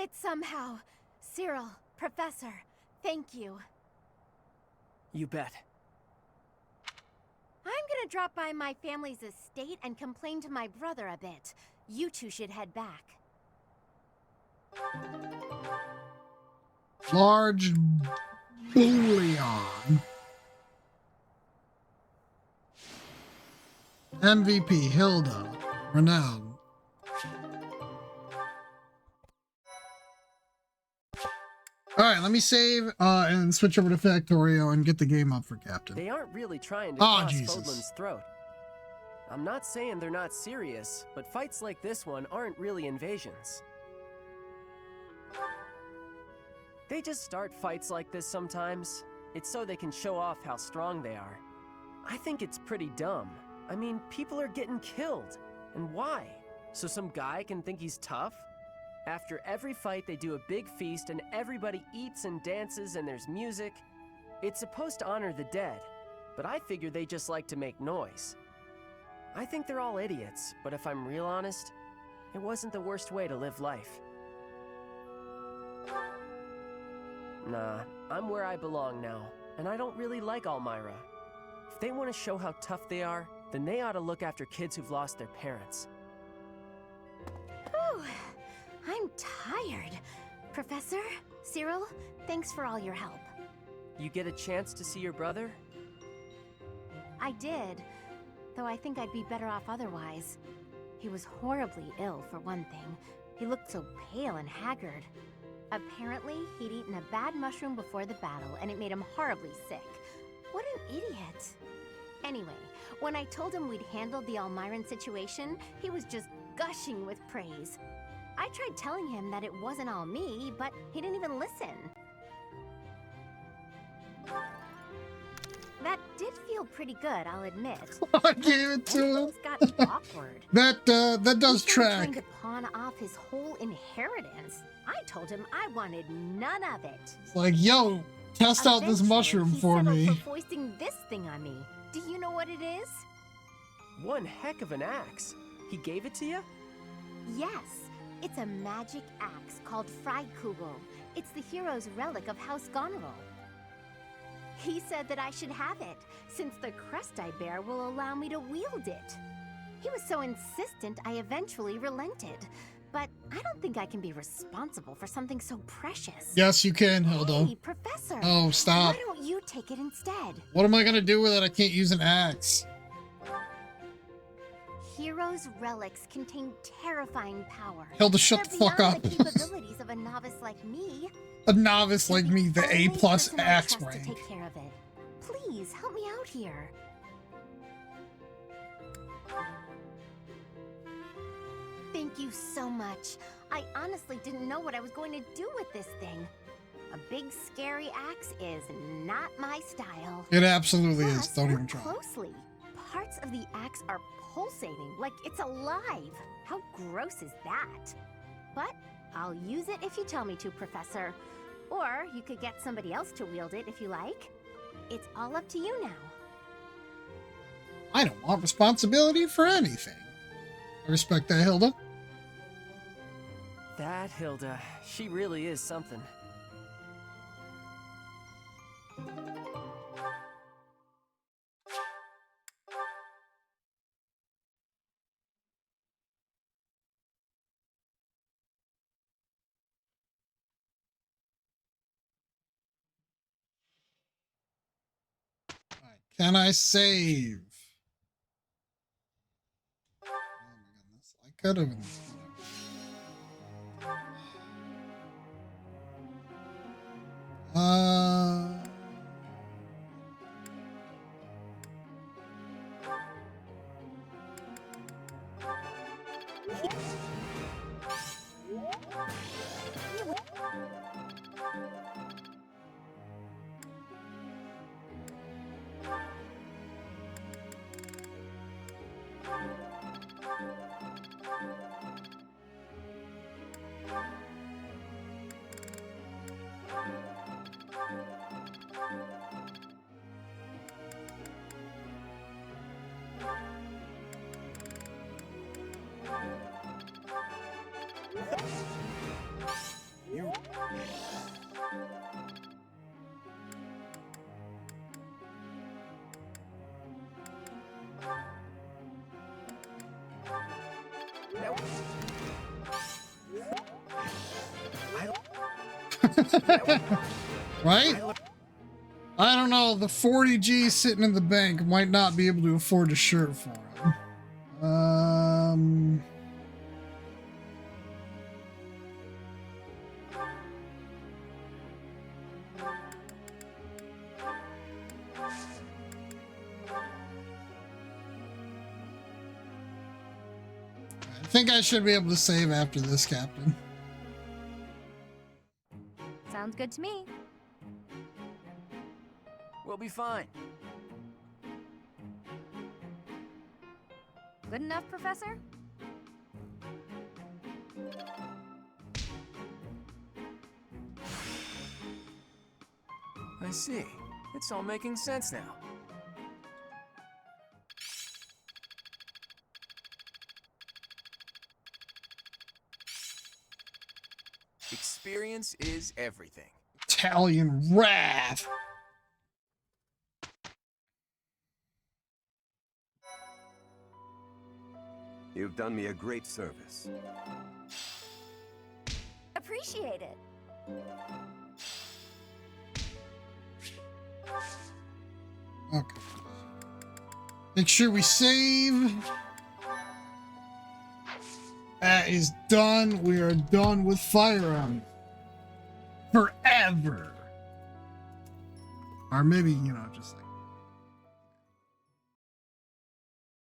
it somehow. Cyril, Professor, thank you. You bet. I'm gonna drop by my family's estate and complain to my brother a bit. You two should head back. Large bullion. MVP Hilda. Renowned. Alright, let me save and switch over to Factorio and get the game up for Captain. They aren't really trying to Oh, cross Jesus. Fodlan's throat. I'm not saying they're not serious, but fights like this one aren't really invasions. They just start fights like this sometimes. It's so they can show off how strong they are. I think it's pretty dumb. I mean, people are getting killed. And why? So some guy can think he's tough? After every fight, they do a big feast and everybody eats and dances and there's music. It's supposed to honor the dead, but I figure they just like to make noise. I think they're all idiots, but if I'm real honest, it wasn't the worst way to live life. Nah, I'm where I belong now, and I don't really like Almyra. If they want to show how tough they are, then they ought to look after kids who've lost their parents. Whew, I'm tired. Professor, Cyril, thanks for all your help. You get a chance to see your brother? I did, though I think I'd be better off otherwise. He was horribly ill, for one thing. He looked so pale and haggard. Apparently, he'd eaten a bad mushroom before the battle, and it made him horribly sick. What an idiot. Anyway, when I told him we'd handled the Almyran situation, he was just gushing with praise. I tried telling him that it wasn't all me, but he didn't even listen. That did feel pretty good, I'll admit. I gave it to him. Things got awkward. That does He started trying track. to pawn off his whole inheritance. I told him I wanted none of it. It's like, yo, test out this Eventually, mushroom he for settled me. for foisting this thing on me. Do you know what it is? One heck of an axe. He gave it to you? Yes, it's a magic axe called Freikugel. It's the hero's relic of House Goneril. He said that I should have it, since the crest I bear will allow me to wield it. He was so insistent I eventually relented. But I don't think I can be responsible for something so precious. Yes, you can, Hilda. Hey, Professor. Oh, stop. Why don't you take it instead? What am I gonna do with it? I can't use an axe. Heroes' relics contain terrifying power. Hilda, shut the They're fuck beyond up. the capabilities of a novice like me. A novice like You're me, the only A+ person I axe trust to rank. take care of it. Please help me out here. Thank you so much. I honestly didn't know what I was going to do with this thing. A big scary axe is not my style. It absolutely is. Plus, Don't even look try. closely. Parts of the axe are pulsating like it's alive. How gross is that? But I'll use it if you tell me to, Professor. Or you could get somebody else to wield it if you like. It's all up to you now. I don't want responsibility for anything. I respect that, Hilda. That Hilda, she really is something. Alright, can I save? Oh my goodness. I could have. Right? I don't know. The 40G sitting in the bank might not be able to afford a shirt for him. I think I should be able to save after this, Captain. Sounds good to me. We'll be fine. Good enough, Professor? I see. It's all making sense now. Experience is everything. Italian wrath. You've done me a great service. Appreciate it. Okay. Make sure we save. That is done. We are done with Fire Emblem. Forever. Or maybe, you know, just like